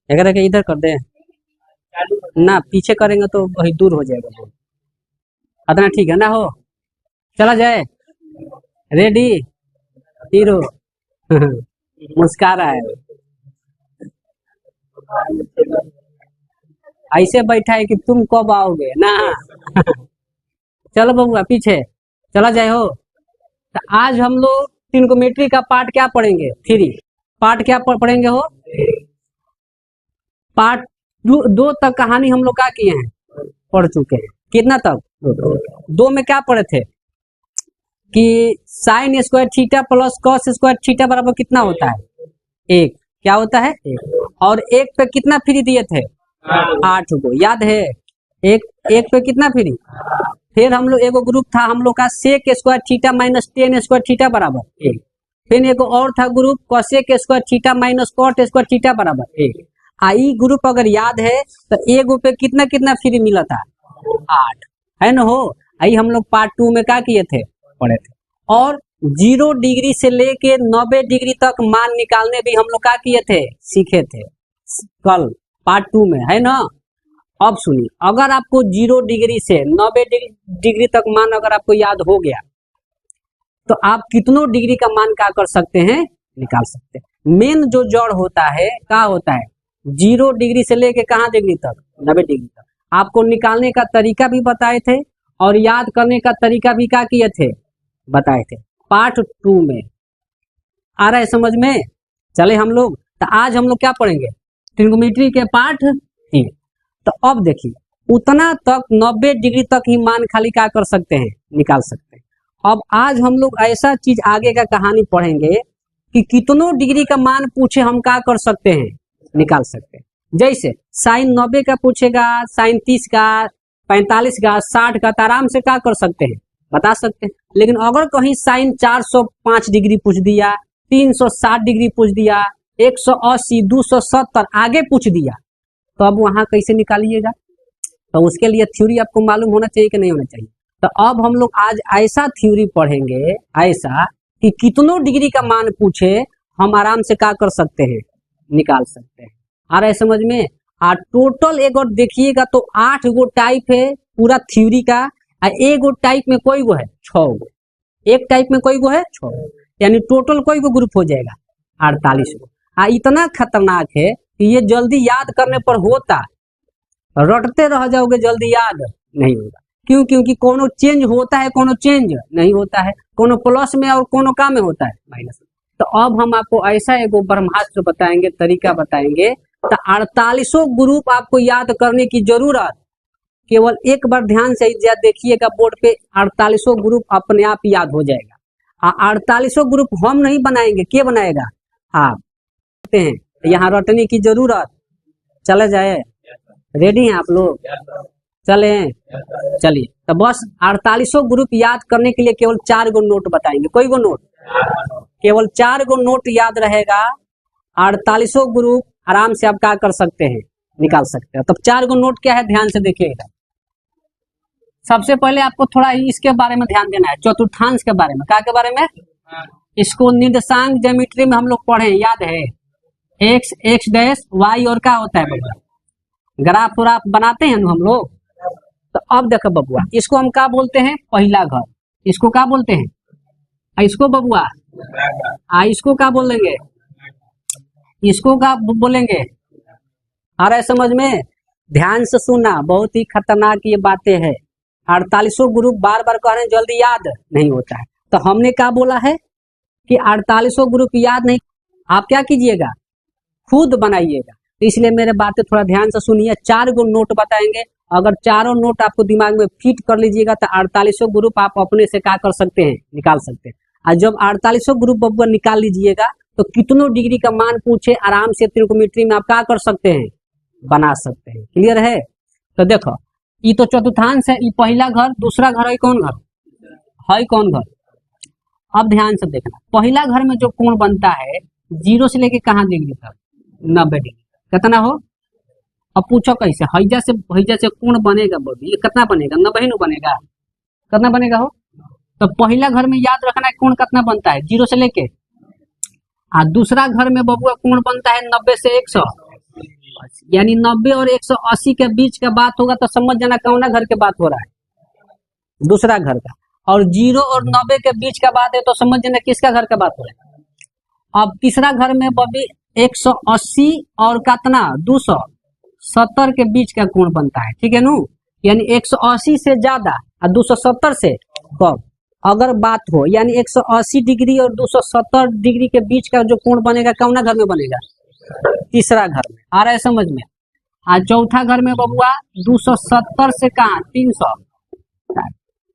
अगर इधर कर दे ना, पीछे करेंगे तो वही दूर हो जाएगा बहुत। इतना ठीक है ना? हो चला जाए। रेडी हीरो मुस्का रहा है, ऐसे बैठा है कि तुम कब आओगे ना चलो बबुआ पीछे चला जाए। हो तो आज हम लोग ट्रिग्नोमेट्री का पार्ट क्या पढ़ेंगे? 3 पार्ट क्या पढ़ेंगे? हो पार्ट 2 तक कहानी हम लोग क्या किए हैं? पढ़ चुके हैं। कितना तक? 2 में क्या पढ़े थे कि sine square theta plus cos square theta बराबर कितना होता है? 1। क्या होता है? 1। और 1 पे कितना फ्री दिए थे? 8 को। याद है? एक पे कितना फ्री? फिर हम लोग एगो ग्रुप था हम लोग का sec square theta minus tan square theta बराबर 1। फिर एगो और था group cosec square theta minus cot square theta बराबर 1। आई ग्रुप अगर याद है तो एगो पे कितना कितना फ्री मिला था? 8 है ना? हो आई हम लोग पार्ट 2 में क्या किए थे? पढ़े थे। और 0 डिग्री से लेके 90 डिग्री तक मान निकालने भी हम लोग क्या किए थे? सीखे थे कल पार्ट 2 में, है ना? अब सुनिए, अगर आपको 0 डिग्री से 90 डिग्री तक मान अगर आपको याद हो गया तो आप कितनों डिग्री का मान क्या कर सकते हैं? निकाल सकते हैं। मेन जो जड़ होता है क्या होता है? 0 डिग्री से लेके कहाँ डिग्री तक? 90 डिग्री तक। आपको निकालने का तरीका भी बताए थे और याद करने का तरीका भी क्या किए थे? बताए थे पार्ट 2 में। आ रहा है समझ में? चले हम लोग तो आज हम लोग क्या पढ़ेंगे? ट्रिग्नोमेट्री के पार्ट 3। तो अब देखिए, उतना तक 90 डिग्री तक ही मान खाली क्या कर सकते हैं? निकाल सकते हैं। अब आज हम लोग ऐसा चीज आगे का कहानी पढ़ेंगे कि कितनों डिग्री का मान पूछे हम क्या कर सकते हैं? निकाल सकते हैं। जैसे साइन 90 का पूछेगा, साइन 30 का, 45 का, 60 का, तो आराम से क्या कर सकते हैं? बता सकते हैं। लेकिन अगर कहीं साइन 405 डिग्री पूछ दिया, 360 डिग्री पूछ दिया, 180, 270 आगे पूछ दिया तो अब वहां कैसे निकालिएगा? तो उसके लिए थ्योरी आपको मालूम होना चाहिए कि नहीं होना चाहिए? तो अब हम लोग आज ऐसा थ्योरी पढ़ेंगे, ऐसा कि कितनों डिग्री का मान पूछे हम आराम से क्या कर सकते हैं? निकाल सकते हैं। आ रहा है समझ में? टोटल एक और देखिएगा तो 8 गो टाइप है पूरा थ्योरी का। एक गो टाइप में कोई गो है? 6 गो। एक टाइप में कोई गो है? 6 गो। यानी टोटल कोई गो ग्रुप हो जाएगा? 48 गो। इतना खतरनाक है कि ये जल्दी याद करने पर होता, रटते रह जाओगे, जल्दी याद नहीं होगा। क्यों? क्योंकि कोनो चेंज होता है, कोनो चेंज नहीं होता है, कोनो प्लस में और कोनो का में होता है माइनस में। तो अब हम आपको ऐसा एगो ब्रह्मास्त्र बताएंगे, तरीका बताएंगे। तो 48 ग्रुप आपको याद करने की जरूरत, केवल एक बार ध्यान से देखिएगा बोर्ड पे, 48 ग्रुप अपने आप याद हो जाएगा। 48 ग्रुप हम नहीं बनाएंगे, के बनाएगा? आप हैं। यहाँ रटने की जरूरत। चले जाए? रेडी हैं आप लोग? चले? चलिए तो बस 48 ग्रुप याद करने के लिए केवल 4 गो नोट बताएंगे। कोई गो नोट? केवल 4 गो नोट याद रहेगा। 48 ग्रुप आराम से आप क्या कर सकते हैं? निकाल सकते हैं। तब 4 गो नोट क्या है? ध्यान से देखिएगा। सबसे पहले आपको थोड़ा इसके बारे में ध्यान देना है, चतुर्थांश के बारे में। क्या के बारे में? इसको निर्देशांक ज्योमेट्री में हम लोग पढ़े, याद है? एक्स डैश वाई और क्या होता है बबुआ? ग्राफ और आप बनाते हैं ना हम लोग। तो अब देखो बबुआ, इसको हम क्या बोलते हैं? पहला घर। इसको क्या बोलते हैं? इसको बबुआ इसको क्या बोलेंगे? इसको क्या बोलेंगे? आ रहा है समझ में? ध्यान से सुनना, बहुत ही खतरनाक ये बातें हैं। 48 ग्रुप बार बार कह रहे हैं, जल्दी याद नहीं होता है। तो हमने क्या बोला है कि 48 ग्रुप याद नहीं, आप क्या कीजिएगा? खुद बनाइएगा। तो इसलिए मेरे बातें थोड़ा ध्यान से सुनिए। 4 गो नोट बताएंगे, अगर चारों नोट आपको दिमाग में फिट कर लीजिएगा तो 48 ग्रुप आप अपने से क्या कर सकते हैं? निकाल सकते हैं। और जब 48 ग्रुप बबुआ निकाल लीजिएगा तो कितनों डिग्री का मान पूछे आराम से त्रिकोणमिति में आप क्या कर सकते हैं? बना सकते हैं। क्लियर है? तो देखो, ये तो चतुर्थांश है, ये पहला घर, दूसरा घर है कौन घर? है कौन घर? अब ध्यान से देखना, पहला घर में जो कोण बनता है 0 से लेके कहाँ डिग्री तक? 90 डिग्री। कितना हो? अब पूछो कैसे? हैजा से कोण बनेगा बोली, ये कितना बनेगा? 90 नु बनेगा। कितना बनेगा हो? तो पहला घर में याद रखना है कोण कितना बनता है 0 से लेके। और दूसरा घर में बबुआ कोण बनता है 90 से 100, यानी 90 और 180 के बीच का बात होगा तो समझ जाना कौना घर के बात हो रहा है, दूसरा घर का। और 0 और 90 के बीच का बात है तो समझ जाना किसका घर का बात हो रहा है। अब तीसरा घर में बबी 180 और कितना 270 के बीच का कोण बनता है, ठीक है नू, यानी 180 से ज्यादा और 270 से कम अगर बात हो, यानी 180 डिग्री और 270 डिग्री के बीच का जो कोण बनेगा कौना घर में बनेगा, तीसरा घर में। आ रहा है समझ में। और चौथा घर में बबुआ 270 से कहा 300,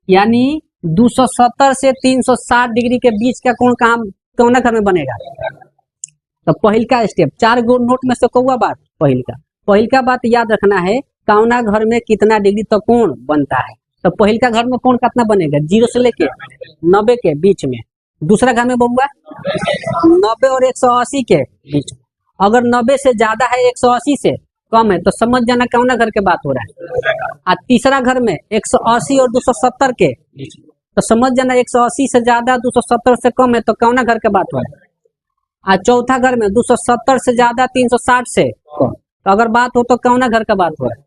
यानी 270 से 360 डिग्री के बीच का कोण कहाँ कौना घर में बनेगा। तो पहिल का स्टेप 4 गो नोट में से कौआ बात पहिल का बात याद रखना है, कौना घर में कितना डिग्री तक कोण बनता है। तो पहिल का घर में कोण कितना बनेगा 0 से लेके 90 के बीच में। दूसरा घर में बबुआ 90 और 180 के बीच में। अगर 90 से ज्यादा है 180 से कम है तो समझ जाना कौना घर के बात हो रहा है। और तीसरा घर में 180 और 270 के बीच में तो समझ जाना 180 से ज्यादा 270 से कम है तो कौना घर के बात हो रहा है। और चौथा घर में 270 से ज्यादा 360 से कम तो अगर बात हो तो कौना घर का बात हो रहा है,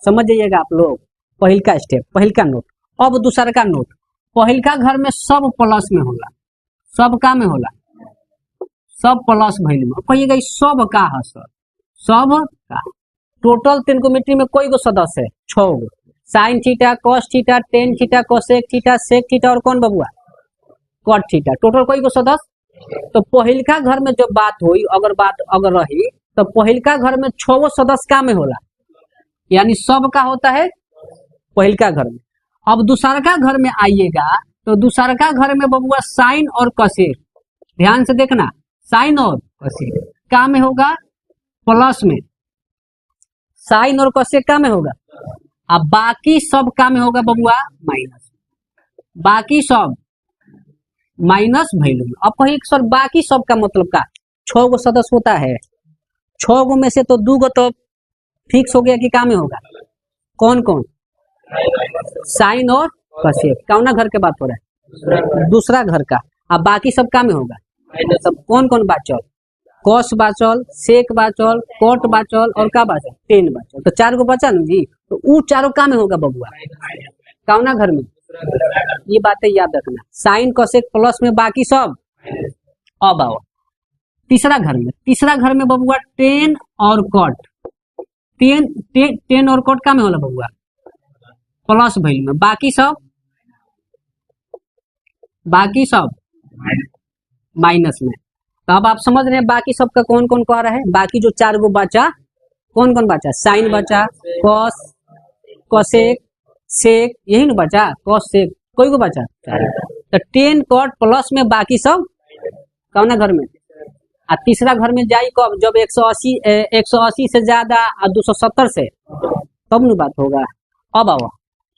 समझ जाइएगा आप लोग। पहिल का स्टेप पहिल का नोट। अब दूसरा का नोट, पहिल का घर में सब प्लस में होला, सब का में होला, सब प्लस वैल्यू में। कहिएगा सब का है सर, सब का। टोटल त्रिकोणमिति में कोई गो सदस्य है 6 गो, sine theta cos theta tan theta cosec theta sec theta और कौन बबुआ कॉट थीटा, टोटल कोई गो सदस्य। तो पहिल का घर में जब बात हुई अगर रही तो पहिल का घर में 6 गो सदस्य का में होला, यानी सब का होता है पहिल का घर में। अब दूसरा का घर में आइएगा तो दूसरा का घर में बबुआ साइन और कोसेक, ध्यान से देखना, साइन और कोसेक का में होगा प्लस में, साइन और कोसेक का में होगा। अब बाकी सब का में होगा बबुआ माइनस, बाकी सब माइनस वैल्यू में। अब कहिए सर बाकी सब का मतलब का 6 गो सदस्य होता है, 6 गो में से तो 2 गो तो फिक्स हो गया कि का में होगा, कौन कौन, साइन और कोसेक। कौना घर के बात हो रहा है, दूसरा घर का। अब बाकी सब का में होगा, सब कौन कौन बाचल, कॉस बाचल, सेक बाचल, कोट बाचल और का बाचल, टेन बाचल। तो 4 गो बचा ना जी, तो वो चारों का में होगा बबुआ कौना घर में। ये बातें याद रखना, साइन कोसेक प्लस में बाकी सब। अब आओ तीसरा घर में, तीसरा घर में बबुआ टेन और कोट, टेन और कोट का में होला बबुआ प्लस वैल्यू में, बाकी सब माइनस में। तो अब आप समझ रहे हैं बाकी सब का कौन कौन कह रहा है। बाकी जो 4 गो बचा कौन कौन बचा, साइन बचा, कॉस कोसेक सेक, यही ना बचा, कॉस सेक कोई को बचा। तो टेन कॉट प्लस में बाकी सब कौना घर में। आ तीसरा घर में जाई कब, जब 180 से ज्यादा और 270 से तब न बात होगा। अब आओ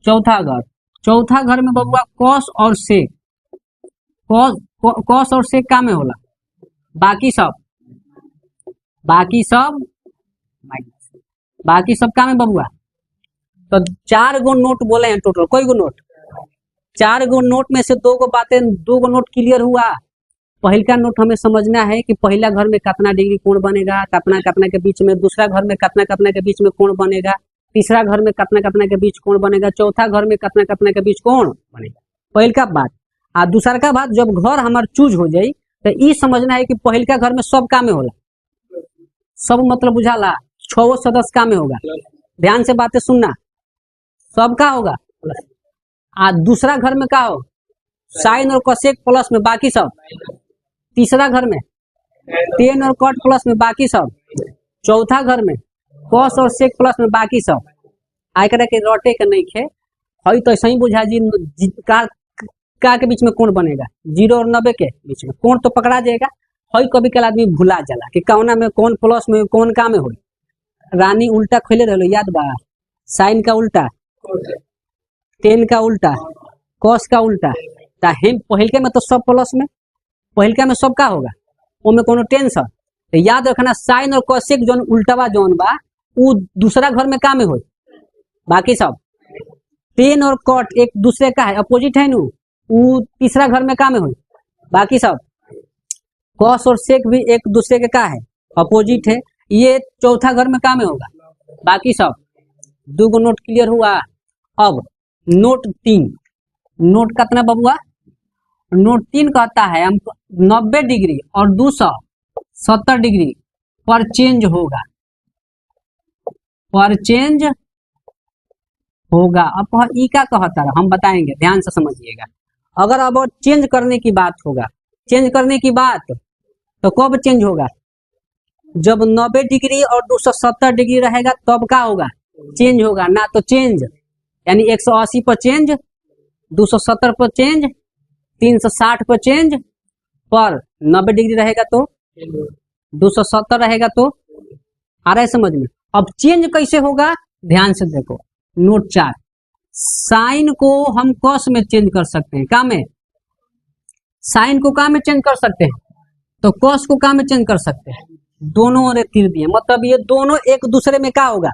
चौथा घर, चौथा घर में बबुआ कॉस और सेक, कॉस और सेक का में होला, बाकी सब माइनस, बाकी सब का में बबुआ। तो 4 गो नोट बोले हैं टोटल, कोई गो नोट, 4 गो नोट में से 2 गो बातें, 2 गो नोट क्लियर हुआ। पहल का नोट हमें समझना है कि पहला घर में कितना डिग्री कोण बनेगा, कितना कितना के बीच में, दूसरा घर में कितना कितना के बीच में कोण बनेगा, तीसरा घर में कितना कितना के बीच कोण बनेगा, चौथा घर में कितना कितना के बीच कोण बनेगा। पहल का बात। आ दूसरा का बात, जब घर हमार चूज हो जाई तो ये समझना है कि पहल का घर में सब का में होला, सब मतलब बुझाला 6 सदस्य का में होगा। ध्यान से बातें सुनना, सब का होगा। आ दूसरा घर में का हो, साइन और कोसेक प्लस में बाकी सब। तीसरा घर में टेन और कॉट प्लस में बाकी सब। चौथा घर में कॉस और सेक प्लस में बाकी सब। आय करे के रोटे के नहीं खे हई तो ऐसा ही बुझा जी का के बीच में कोण बनेगा, 0 और 90 के बीच में कोण तो पकड़ा जाएगा। हई कभी कल आदमी भुला जाला कि कौना में कौन प्लस में कौन का में हो। रानी उल्टा खोले रहो, याद बा, साइन का उल्टा, टेन का उल्टा, कॉस का उल्टा। हम पहिलके में तो सब प्लस में, पहिलका में सब का होगा, वो में कोनो टेंशन। तो याद रखना साइन और कोसेक जोन उल्टावा जोन बा वो दूसरा घर में का में हो, बाकी सब। टेन और कॉट एक दूसरे का है, अपोजिट है नु, वो तीसरा घर में का में हो, बाकी सब। कॉस और सेक भी एक दूसरे के का है, अपोजिट है। ये चौथा घर में काम में होगा, बाकी सब। दो गो नोट क्लियर हुआ। अब नोट 3, नोट कितना बबुआ? नोट 3 कहता है हमको 90 डिग्री और 270 डिग्री पर चेंज होगा, पर चेंज होगा। अब ई क्या कहता है हम बताएंगे, ध्यान से समझिएगा। अगर अब चेंज करने की बात होगा, चेंज करने की बात तो कब चेंज होगा? जब 90 डिग्री और 270 डिग्री रहेगा तब क्या होगा? चेंज होगा ना। तो चेंज यानी 180 पर चेंज, 270 पर चेंज, 360 पर चेंज, पर 90 डिग्री रहेगा तो 270 रहेगा तो आ रहा है समझ में। अब चेंज कैसे होगा ध्यान से देखो। नोट 4, साइन को हम कॉस में चेंज कर सकते हैं। क्या में? साइन को क्या में चेंज कर सकते हैं? तो कॉस को क्या में चेंज कर सकते हैं? दोनों ओर तीर दिए, मतलब ये दोनों एक दूसरे में क्या होगा?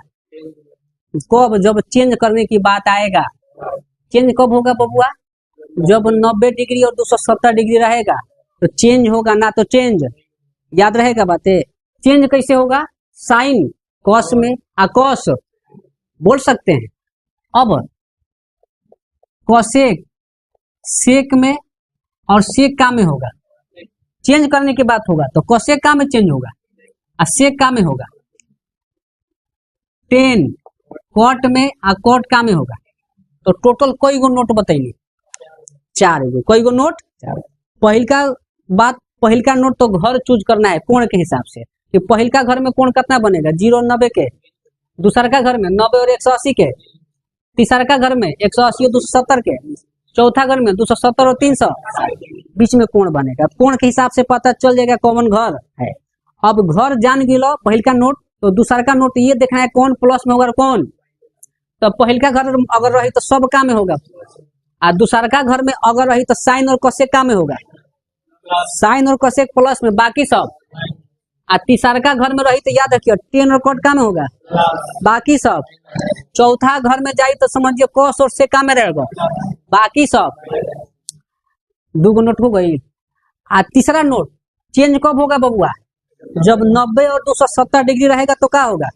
कब? जब चेंज करने की बात आएगा। चेंज कब होगा बबुआ? जब 90 डिग्री और 270 डिग्री रहेगा तो चेंज होगा ना। तो चेंज याद रहेगा बातें। चेंज कैसे होगा? साइन कॉस में, कॉस बोल सकते हैं। अब कॉसेक सेक में और सेक का में होगा। चेंज करने की बात होगा तो कॉसेक का में चेंज होगा और सेक का में होगा। टेन कॉट में और कॉट का में होगा। तो टोटल कोई गो नोट बताइए? 4 गो। कोई गो नोट? 4। पहिलका बात, पहिलका नोट तो घर चूज करना है कोण के हिसाब से कि पहिलका घर में कोण कितना बनेगा? 0 और 90 के। दूसरा का घर में 90 और 180 के। तीसरा का घर में 180 और 270 के। चौथा घर में 270 और 300। बीच में कोण बनेगा। कोण के हिसाब से पता चल जाएगा कौन घर है। अब घर जान गिलो पहिलका नोट, तो दूसरा का नोट ये देखना है कौन प्लस में होगा कौन। तो पहिलका घर अगर रही तो सब का में होगा, और दूसरा का घर में अगर रही तो साइन और कोसेक का में होगा। साइन और कोसेक प्लस में बाकी सब। और तीसरा का घर में रही तो याद रखियो टेन और कॉट का में होगा, बाकी सब। चौथा घर में जाई तो समझिए कॉस और सेक का में रहेगा, बाकी सब। 2 गो नोट हो गई। और तीसरा नोट चेंज कब होगा बबुआ? जब 90 और 270 डिग्री रहेगा तो क्या होगा?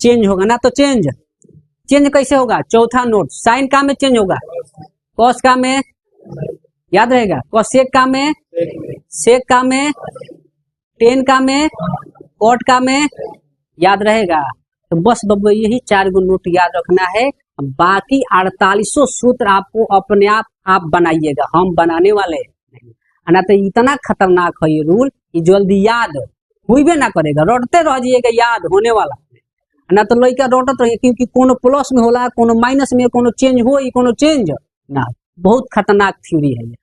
चेंज होगा ना। तो चेंज कैसे होगा? चौथा नोट साइन का में चेंज होगा, कॉस का में याद रहेगा, कोसेक का में, सेक का में, टेन का में, कॉट का में याद रहेगा। तो बस बब्बू यही 4 गो नोट याद रखना है। बाकी 48 सूत्र आपको अपने आप बनाइएगा, हम बनाने वाले नहीं। ना तो इतना खतरनाक है ये रूल, ये जल्दी याद हुई ना करेगा, रटते रह जाइएगा, याद होने वाला ना। तो लड़का रटत रहिए, क्योंकि कोनो प्लस में होला, कोनो माइनस में, कोनो चेंज हो, कोनो चेंज ना। बहुत खतरनाक थ्योरी है ये।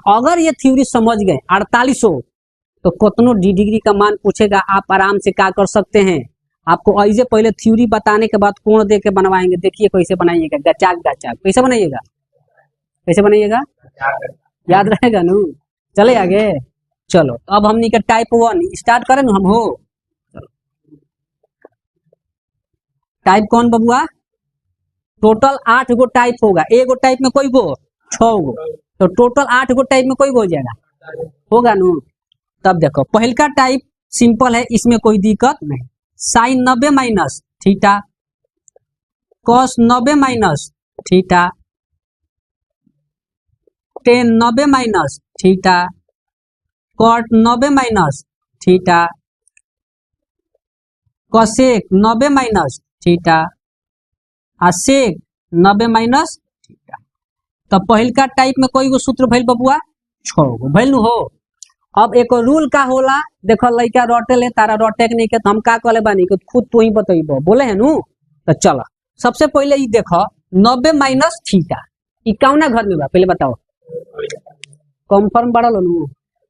अगर ये थ्योरी समझ गए 48 तो कितनो डिग्री का मान पूछेगा आप आराम से क्या कर सकते हैं। आपको ऐसे पहले थ्योरी बताने के बाद कोण दे के बनवाएंगे। देखिए कैसे बनाइएगा, गचाक गचाक कैसे बनाइएगा, कैसे बनाइएगा, याद रहेगा नू। चले आगे, चलो अब हमनी का टाइप 1 स्टार्ट करें हम हो। टाइप कौन बबुआ? टोटल 8 गो टाइप होगा। एगो टाइप में कोई गो 6 गो, तो टोटल 8 गो टाइप में कोई गो हो जाएगा, होगा नू। तब देखो पहल का टाइप सिंपल है, इसमें कोई दिक्कत नहीं। Sine 90 minus theta, cos 90 minus theta, tan 90 minus theta, cot 90 minus theta, cosec 90 minus theta, और सेक 90 माइनस थीटा। तो पहल का टाइप में कोई गो सूत्र भइल बबुआ? 6 गो भइल हो। अब एक रूल का होला, देखो लड़का रोटे ले, तारा रोटे के नहीं के, तो हम का कहले बानी कि खुद तू ही बतइबो, बोले है नू। तो चलो सबसे पहले ये देखो 90 माइनस थीटा, ये कौना घर में बा पहले बताओ, कंफर्म बढ़ल नू।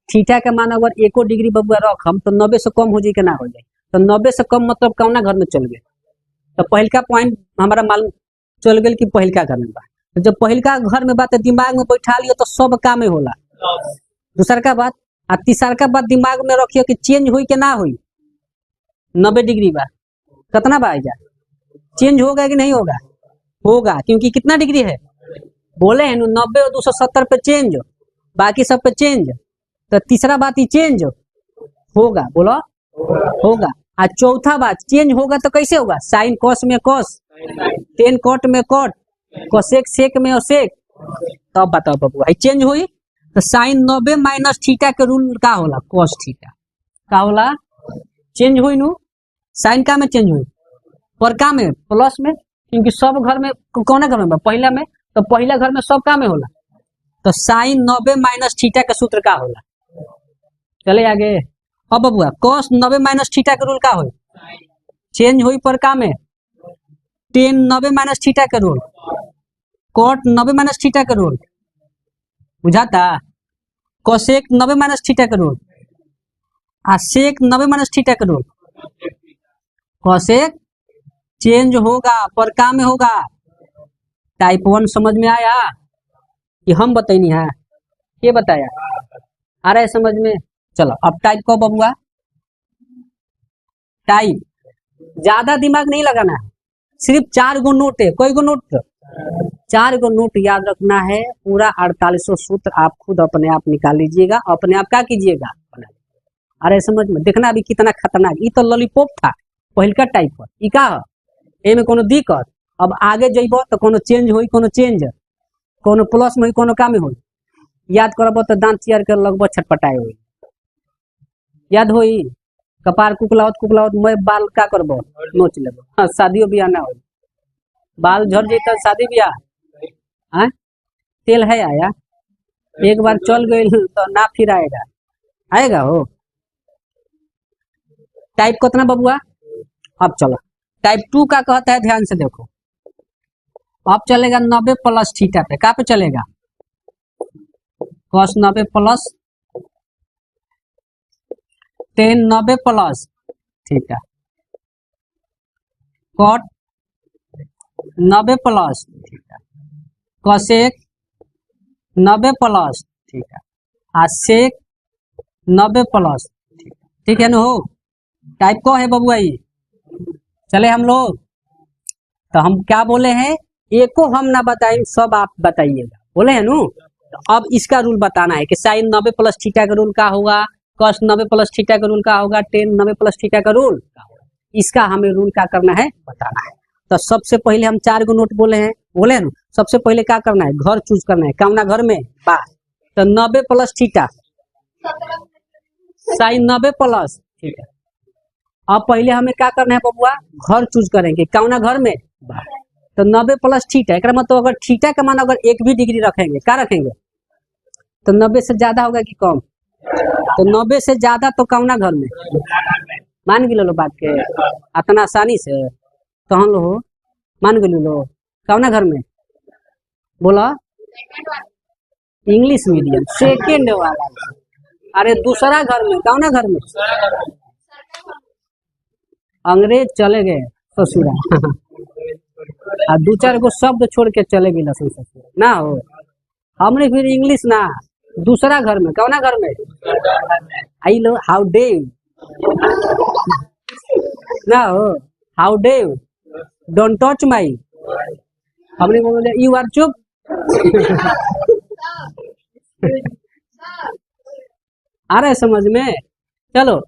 थीटा के मान अगर 1 डिग्री बबुआ रखम तो 90 से कम हो जाए कि ना हो जाए, तो 90 से कम मतलब कौना घर में चल गए। तो पहल का पॉइंट हमारा मालूम चल गए कि पहल का घर में बा। तो जब पहल का घर में बात दिमाग में बैठा लियो तो सब काम में होला। दूसरा का बात आ तीसरा का बात दिमाग में रखियो कि चेंज हुई कि ना हुई। 90 डिग्री बा, कितना बा जा चेंज होगा कि नहीं होगा? होगा, क्योंकि कितना डिग्री है बोले हैं 90 और 270 पे चेंज, बाकी सब पे चेंज। तो तीसरा बात ही चेंज होगा, बोलो होगा। आज चौथा बात, चेंज होगा तो कैसे होगा? साइन कॉस में कॉस, टेन कॉट में कॉट, कोसेक सेक में सेक। तो अब बताओ बबुआ, चेंज हुई तो साइन 90 माइनस थीटा के रूल का होला? कॉस थीटा का होला? चेंज हुई नु, साइन का में चेंज हुई, पर का में प्लस में, क्योंकि सब घर में कौन घर में? पहला में, तो पहला घर में सब का में होला। तो साइन 90 माइनस थीटा का सूत्र का होला? चले आगे। अब बबुआ कॉस 90 माइनस थीटा के रूल का हो? चेंज हुई पर का में, टेन 90 माइनस थीटा के रूल, कॉट 90 माइनस थीटा के रूल, बुझाता? कोसेक 90 माइनस थीटा के रूल, आ सेक 90 माइनस थीटा के रूल। कोसेक चेंज होगा पर का में होगा। टाइप 1 समझ में आया कि हम बताइनी है? ये बताया आ रहा है समझ में? चलो अब टाइप को बबुआ, टाइप ज्यादा दिमाग नहीं लगाना है, सिर्फ 4 गो नोट है। कोई गो नोट? 4 गो नोट याद रखना है। पूरा 4800 सूत्र आप खुद अपने आप निकाल लीजिएगा, अपने आप क्या कीजिएगा। अरे समझ में देखना अभी कितना खतरनाक। ये तो लॉलीपॉप था पहिलका टाइप पर, ई का ए में कोनो दिक्कत। अब आगे जइबो तो कोनो चेंज होई, कोनो चेंज, कोनो प्लस में होई, कोनो का में होई। याद करबो तो दांत चियर के लगभग छटपटाए होई। याद होई? कपार कुकलावत मैं बाल का करबो, नोच लेबो। हाँ, शादियों ब्याह ना होई, बाल झड़ जेता शादी ब्याह। हाँ, तेल है आया, एक बार चल गई तो ना फिर आएगा, आएगा हो। टाइप कितना बबुआ? अब चलो टाइप 2 का कहता है, ध्यान से देखो। अब चलेगा 90 प्लस थीटा पे, का पे चलेगा? Cos 90 plus tan 90 plus theta, cot 90 plus theta, cosec 90 plus theta, आ सेक 90 प्लस थीटा। ठीक है ना हो? टाइप को है बबुआ ये। चले हम लोग, तो हम क्या बोले हैं? एको हम ना बताएं, सब आप बताइएगा, बोले हैं नु? तो अब इसका रूल बताना है कि साइन 90 प्लस थीटा का रूल का होगा, कॉस 90 प्लस थीटा का रूल का होगा, टेन 90 प्लस थीटा का रूल का होगा। इसका हमें रूल क्या करना है, बताना है। तो सबसे पहले हम 4 गो नोट बोले हैं ना? सबसे पहले क्या करना है? घर चूज करना है। कौना घर में? बा। तो 90 plus theta, sine 90 plus theta. अब पहले हमें क्या करना है बबुआ? घर चूज करेंगे। कौना घर में? बा। तो 90 प्लस थीटा, एक मतलब अगर थीटा का मान अगर 1 भी डिग्री रखेंगे, क्या रखेंगे? तो 90 से ज्यादा होगा कि कम? तो 90 से ज्यादा तो कौना घर में? मान गिलो लो बात के इतना आसानी से, तो हम लोग मान गिलो लो कौना घर में? बोला इंग्लिश मीडियम सेकेंड वाला। अरे दूसरा घर में, कौना घर में? अंग्रेज चले गए ससुरा आ 2-4 गो शब्द छोड़ के चले गए ससुर ना हो। हमने फिर इंग्लिश ना, दूसरा घर में, कौना घर में? आई लो हाउ डे ना हो, how day, don't touch my. हमने बोले यू आर चुप। आ रहा है समझ में? चलो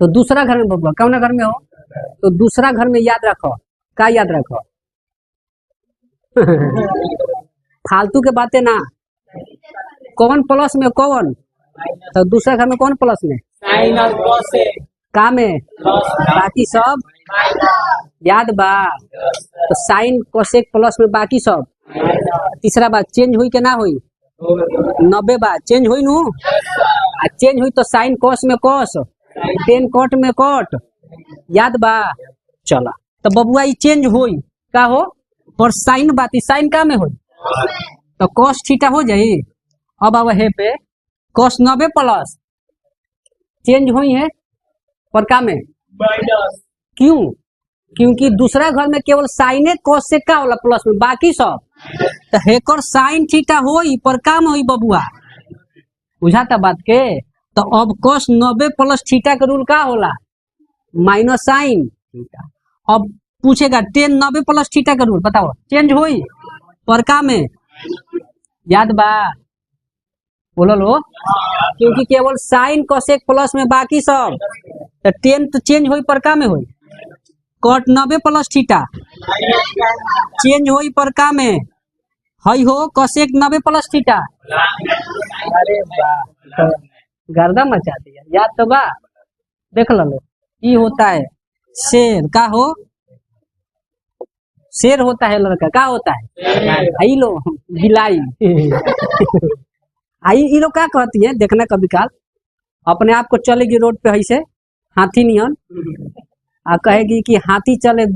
तो दूसरा घर में बबुआ, कौना घर में हो? तो दूसरा घर में याद रखो, क्या याद रखो? फालतू के बातें ना। कौन प्लस में कौन? तो दूसरा घर में कौन प्लस में? साइन और कॉस है। का में? बाकी सब याद बा। तो साइन कोसेक प्लस में बाकी सब। तीसरा बात चेंज हुई के ना हुई? 90 बार चेंज हुई नु। आ चेंज हुई तो साइन कॉस में कॉस, टेन कॉट में कॉट, याद बा। चला तो बबुआ ये चेंज हुई का हो? और साइन बाती साइन का में हो तो कॉस थीटा हो जाई। अब अब है पे कॉस 90 प्लस चेंज हुई है पर का में? माइनस। क्यों? क्योंकि दूसरा घर में केवल साइने कॉस से का होला प्लस में, बाकी सब तो हेकर साइन थीटा होई पर का में होई बबुआ। बुझाता बात के? तो अब कॉस 90 प्लस थीटा का रूल का होला? Minus sine theta. अब पूछेगा टेन 90 प्लस थीटा का रूल बताओ, चेंज हुई पर का में? याद बा? बोलो लो क्योंकि केवल साइन कोसेक प्लस में बाकी सब तो टेन तो चेंज होई पर का में होई कॉट 90 प्लस थीटा चेंज होई पर का में हई हो कोसेक 90 प्लस थीटा। अरे वाह गर्दा मचा दिया याद तो बा देख लो ये होता है शेर का हो शेर होता है लड़का का होता है आई लो बिलाई आई ये लोग क्या कहती है देखना कभी काल अपने आप को चलेगी रोड पे ऐसे हाथी नियन आ कहेगी कि हाथी चले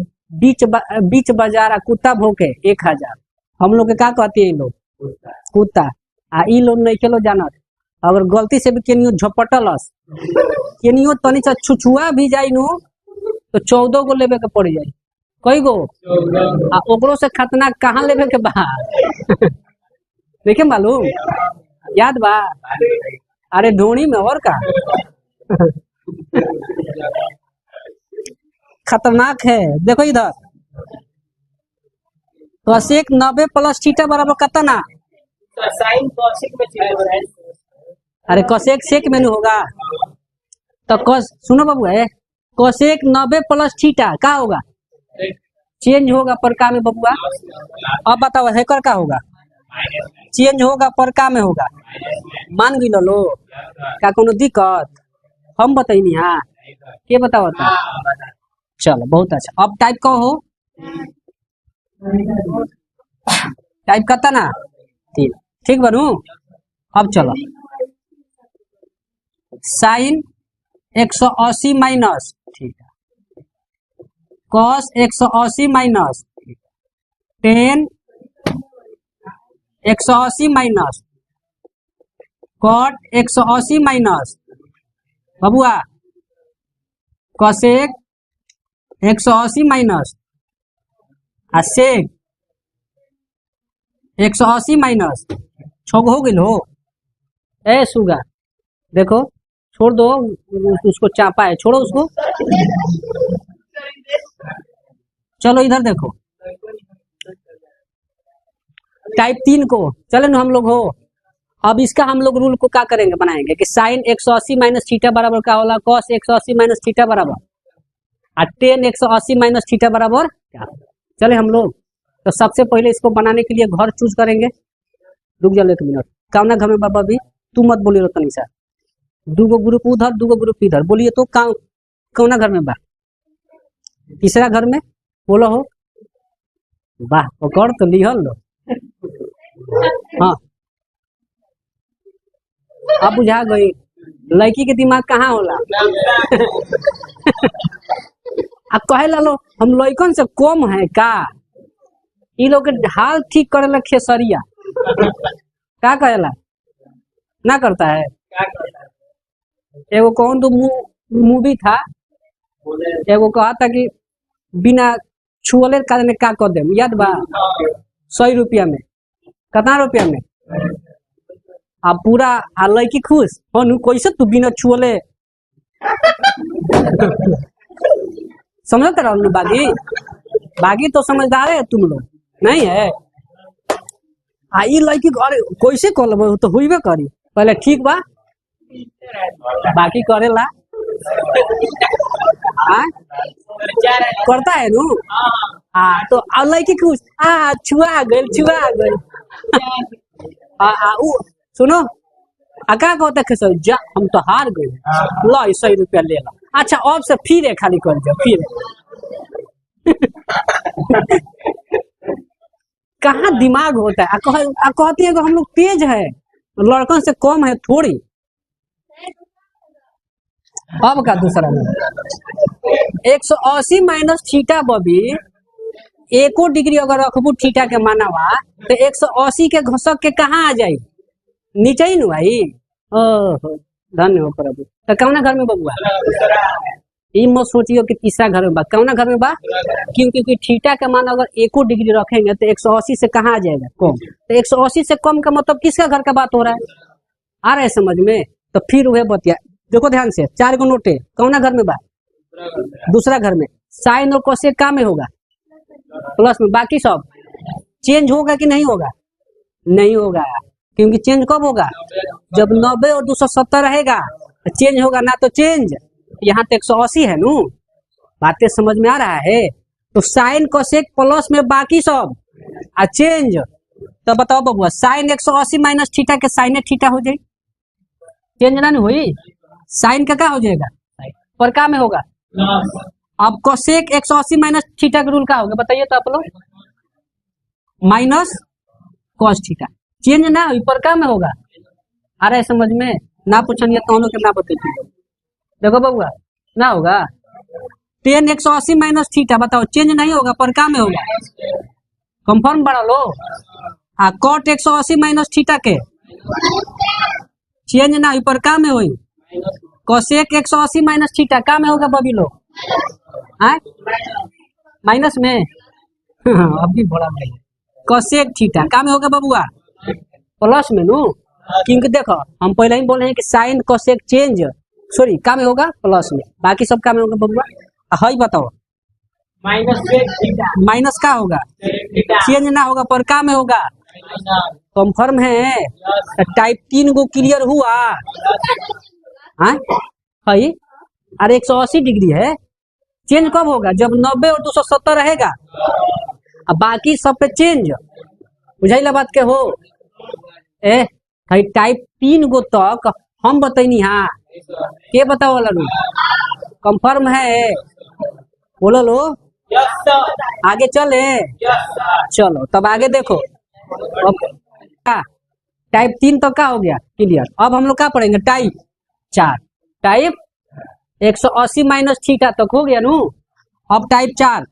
बीच बाजार कुत्ता भोंके 1000 हम लोग के क्या कहती है ये लोग कुत्ता आ ई लोग नहीं खेलो जानत अगर गलती से भी केनियो झपटलस केनियो तनी सा छुछुआ भी जाई नो तो 14 गो लेवे के पड़ जाई कई गो आ ओकरो से खतरनाक कहाँ लेवे के बा देखे मालूम याद बा अरे ढोणी में और का खतरनाक है देखो इधर कोसेक 90 प्लस थीटा बराबर कितना साइन कोसेक में चेंज है। अरे कोसेक सेक में नहीं होगा तो कॉस सुनो बाबू है कोसेक 90 प्लस थीटा का होगा चेंज होगा पर का में बबुआ अब बताओ हैकर का होगा चेंज होगा पर का में होगा मान भी लो क्या कोनो दिक्कत हम बताइनी हाँ के बताओ चलो बहुत अच्छा अब टाइप का हो टाइप करता ना 3 ठीक बनू अब चलो साइन 180 माइनस ठीक है cos 180 minus 10 180 minus cot 180 minus बबुआ कॉसेक 180 माइनस आ सेक 180 माइनस छोग हो गई हो ए सुगा देखो छोड़ दो उसको चापा है छोड़ो उसको चलो इधर देखो टाइप 3 को चले ना हम लोग हो अब इसका हम लोग रूल को क्या करेंगे बनाएंगे कि साइन 180 माइनस थीटा बराबर क्या होला कॉस 180 माइनस थीटा बराबर और टेन 180 माइनस थीटा बराबर क्या चले हम लोग तो सबसे पहले इसको बनाने के लिए घर चूज करेंगे रुक जाओ 1 मिनट कामना घर में बाबा भी तू मत बोलिए तनी सा 2 ग्रुप उधर 2 ग्रुप इधर बोलिए तो कौना घर में बा तीसरा घर में बोलो हो वाह पकड़ तो लिहल लो हाँ अब बुझा गई लड़की के दिमाग कहाँ होला अब कहे लो हम लड़कन से कम है का ई लोग के हाल ठीक करे ला खेसरिया क्या कहेला ना करता है एगो कौन तो मूवी था एगो कहा था कि बिना छुअले का क्या कर दे याद बा 100 रुपया में कितना रुपया में आ पूरा आ लड़की खुश हो नु कैसे तू बिना छुअले समझते रहो बागी बागी तो समझदार है तुम लोग नहीं है आ ई लड़की घर कैसे कर लेबो तो हुईबे करी पहले ठीक बा बाकी करेला करता है नु तो आ लड़की खुश छुआ गई सुनो का कहता है जा हम तो हार गए लो 100 रुपया ले ला अच्छा अब से फिर खाली कर दो फिर कहाँ दिमाग होता है कहती है कि हम लोग तेज है लड़कन से कम है थोड़ी अब का दूसरा 180 माइनस थीटा बबी एको डिग्री अगर रखबू थीटा के मानावा तो 180 के घसक के कहाँ आ जाये नीचे ही नु भाई ओहो धन्य हो प्रभु तो कौना घर में बबुआ ये मत सोचियो कि तीसरा घर में बा कौना घर में बा क्योंकि थीटा का मान अगर एको डिग्री रखेंगे तो 180 से कहाँ आ जाएगा कम तो 180 से कम का मतलब किसका घर का बात हो रहा है आ रहा है समझ में तो फिर वह बतिया देखो ध्यान से 4 गो नोटे कौना घर में बा दूसरा घर में साइन और कोसेक का में होगा प्लस में बाकी सब चेंज होगा कि नहीं होगा नहीं होगा क्योंकि चेंज कब होगा, जब 90 और 270 रहेगा तो चेंज होगा ना, तो चेंज यहाँ तो 180 है नू, बातें समझ में आ रहा है। तो साइन कोसेक प्लस में बाकी सब आ चेंज, तो बताओ बबुआ साइन 180 माइनस थीटा के साइन थीटा हो जाए, चेंज ना हुई, साइन का क्या हो जाएगा, पर क्या में होगा। अब कोसेक 180 माइनस थीटा का रूल क्या होगा बताइए तो आप लोग, माइनस कॉस थीटा, चेंज ना हुई पर क्या में होगा। आ रहा है समझ में, ना पूछन तो हम लोग के ना बताइए, देखो बबुआ ना होगा टेन 180 माइनस थीटा, बताओ चेंज नहीं होगा पर क्या में होगा, कंफर्म बढ़ा लो। हाँ कॉट 180 माइनस थीटा के चेंज ना हुई पर क्या में हुई, कोसेक 180 माइनस थीटा का में होगा बबी लोग, माइनस में अभी बड़ा भाई, कोसेक थीटा का में होगा बबुआ, प्लस में नू, क्योंकि देखो हम पहले ही बोले हैं कि साइन कोसेक चेंज सॉरी का में होगा प्लस में, बाकी सब का में होगा बबुआ। हाई बताओ माइनस का होगा, चेंज ना होगा पर का में होगा, कंफर्म है। टाइप 3 को क्लियर हुआ, हाँ है अरे 180 डिग्री है, चेंज कब होगा, जब 90 और 270 रहेगा, अब बाकी सब पे चेंज बुझाइला बात के हो। ए भाई टाइप 3 गो तक हम बतैनी, हाँ के बताओ वाला कंफर्म है, बोलो लो आगे चले, चलो तब आगे देखो। टाइप 3 तक का हो गया क्लियर, अब हम लोग क्या पढ़ेंगे टाइप 4, टाइप 180 माइनस थीटा तक हो गया नू। अब type 4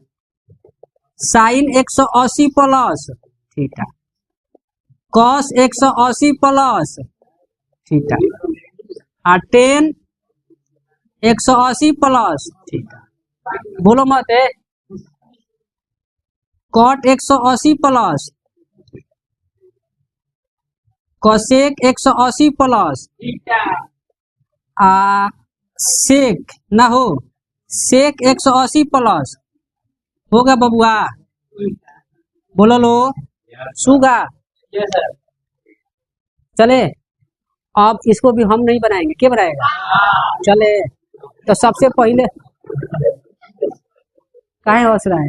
sine 180 plus theta, cos 180 plus theta, और टेन 180 प्लस थीटा, बोलो मत है, cot 180 plus, cosec 180 plus sec ना हो, सेक 180 प्लस होगा बबुआ, बोलो लो सुगा। चले अब इसको भी हम नहीं बनाएंगे, क्या बनाएगा, चले तो सबसे पहले काहे हंस रहा है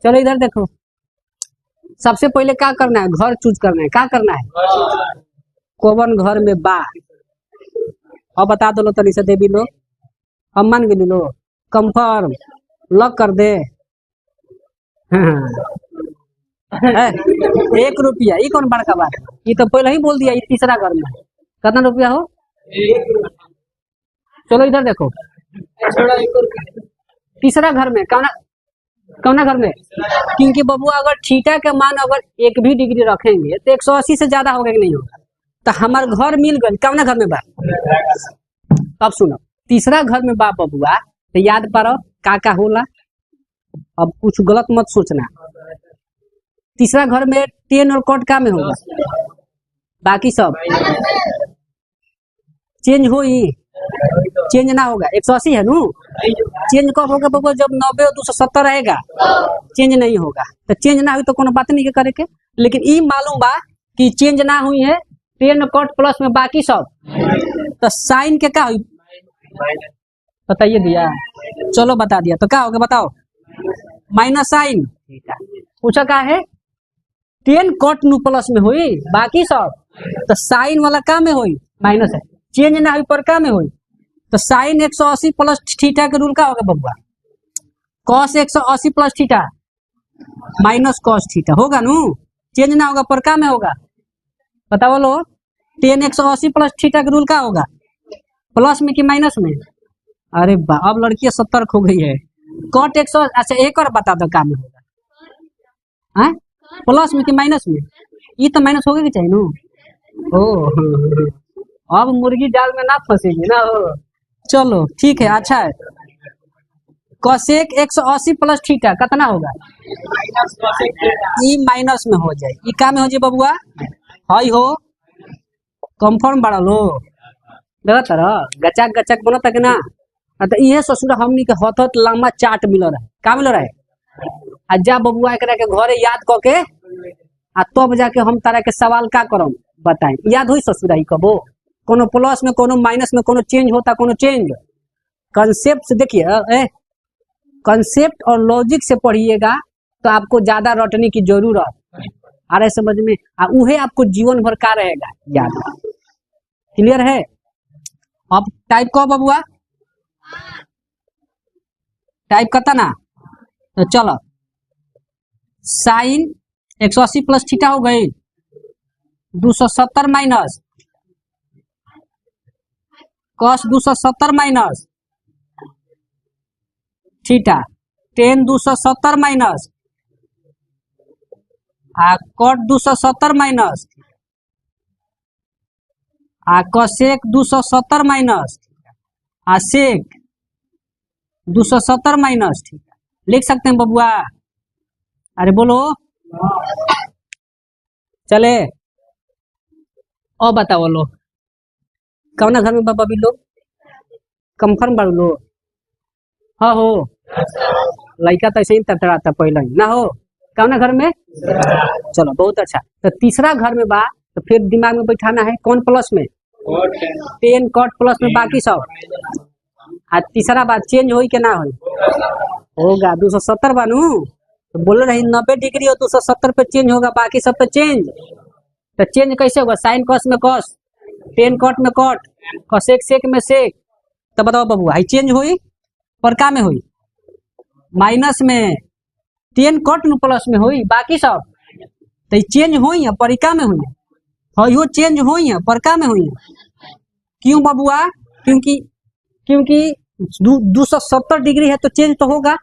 चलो इधर देखो, सबसे पहले क्या करना है, घर चूज करना है, क्या करना है, कौन घर में बा, अब बता दो लो तनी से देवी लो, हम मान गए लो, कंफर्म लॉक कर दे। हाँ। 1 रुपया, ये कौन बड़का बात है, ये तो पहले ही बोल दिया, ये तीसरा घर में कितना रुपया हो, चलो इधर देखो, तीसरा घर में कौना घर में, क्योंकि बबुआ अगर थीटा का मान अगर 1 भी डिग्री रखेंगे तो 180 से ज्यादा होगा कि नहीं होगा, तो हमार घर मिल गए, कौना घर में बा, अब सुनो तीसरा घर में बा बबुआ, तो याद पारो का होला, अब कुछ गलत मत सोचना, तीसरा घर में 10 और कॉट का में होगा, बाकी सब चेंज हो ही, चेंज ना होगा, 180 है नू, चेंज कब होगा बबुआ, जब 90 और 270 रहेगा, चेंज नहीं होगा, तो चेंज ना हुई तो कोनो बात नहीं के करे के, लेकिन ई मालूम बा कि चेंज ना हुई है 10 कॉट प्लस में बाकी सब, तो साइन के क्या हुई बताइए दिया, चलो बता दिया, तो क्या होगा बताओ, माइनस साइन पूछा क्या है, 10 कॉट नू प्लस में हुई बाकी सब, तो साइन वाला का में हुई माइनस है, चेंज ना हुई पर का में हुई, तो साइन 180 प्लस थीटा के रूल का होगा बबुआ, cos 180 plus theta minus cos theta होगा नू, चेंज ना होगा पर का में होगा, बताओ लो 10 180 प्लस थीटा के रूल का होगा, प्लस में कि माइनस में, अरे बा अब लड़की 70 खो गई है, कॉट 100, अच्छा एक और बता दो का में होगा, हाँ प्लस में कि माइनस में, ये तो माइनस होगा कि चाहिए नू, ओ अब मुर्गी जाल में ना फंसेगी ना हो, चलो ठीक है अच्छा है, कोसेक 180 प्लस थीटा कितना होगा, ई माइनस में हो जाए, ई का में हो जाए बबुआ, हाई हो कंफर्म बढ़ा लो, देखा तरह गचाक गचाक बना तक ना, तो ये ससुर हमनी के हथ लंबा चाट मिल रहा है, का मिल रहा है, आ जा बबुआ एकरा के घरे याद क के आ तब जाके हम तारा के सवाल का करम बताएं। याद हुई ससुरा ही कबो कोनो प्लस में कोनो माइनस में कोनो चेंज होता कोनो चेंज कंसेप्ट से देखिए कंसेप्ट और लॉजिक से पढ़िएगा तो आपको ज्यादा रटने की जरूरत आ रहा है समझ में उहे आपको जीवन भर का रहेगा याद। क्लियर है। अब टाइप कहो बबुआ टाइप करता ना तो चलो साइन 180 प्लस थीटा हो गई 270 minus cos 270 minus theta tan 270 minus आ कॉट 270 माइनस आ कोसेक 270 माइनस आ सेक 270 माइनस थीटा लिख सकते हैं बबुआ। अरे बोलो चले और बताओ लो कौन घर में बाबा भी लोग कंफर्म बाड़ू लो हाँ हो लड़का तो ऐसे ही तड़तड़ाता पहले ही ना हो कौन घर में चलो बहुत अच्छा। तो तीसरा घर में बा तो फिर दिमाग में बैठाना है कौन प्लस में 10 कॉट प्लस में बाकी सब आ तीसरा बात चेंज होई के ना होई होगा 270 बानू तो बोल रही 90 डिग्री और 270 पे चेंज होगा बाकी सब पे चेंज। तो चेंज कैसे होगा साइन कॉस में कॉस 10 कॉट में कॉट कोसेक सेक में सेक। तो बताओ बबुआ हाई चेंज हुई पर का में हुई माइनस में 10 कॉट में प्लस में हुई बाकी सब तो चेंज हुई है परिका में हुई है यो चेंज हुई है परका में हुई है। क्यों बबुआ क्योंकि 270 डिग्री है तो चेंज तो होगा।